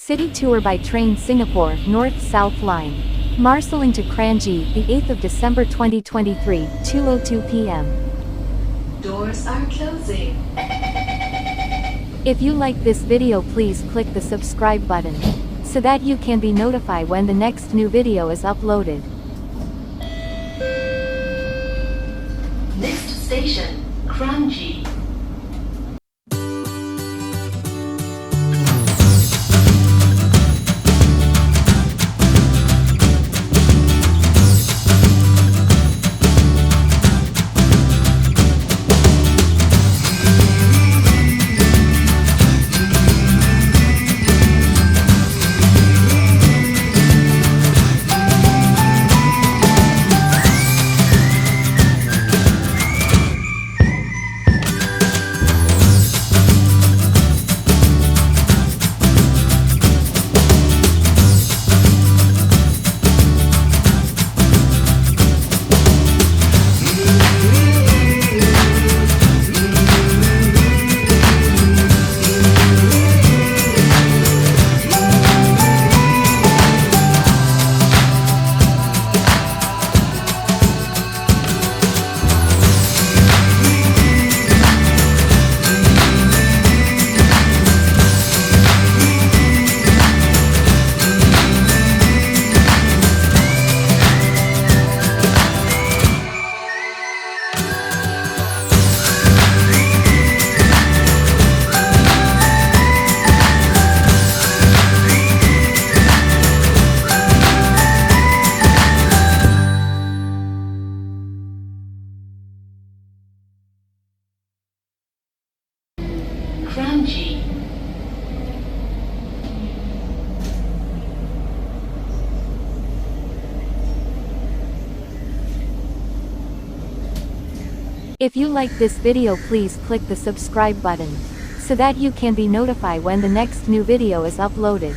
City tour by train Singapore North-South Line. Marsiling to Kranji, the 8th of December 2023, 2:02 p.m. Doors are closing. If you like this video, please click the subscribe button, so that you can be notified when the next new video is uploaded. Next station, Kranji. Kranji. If you like this video, please click the subscribe button, so that you can be notified when the next new video is uploaded.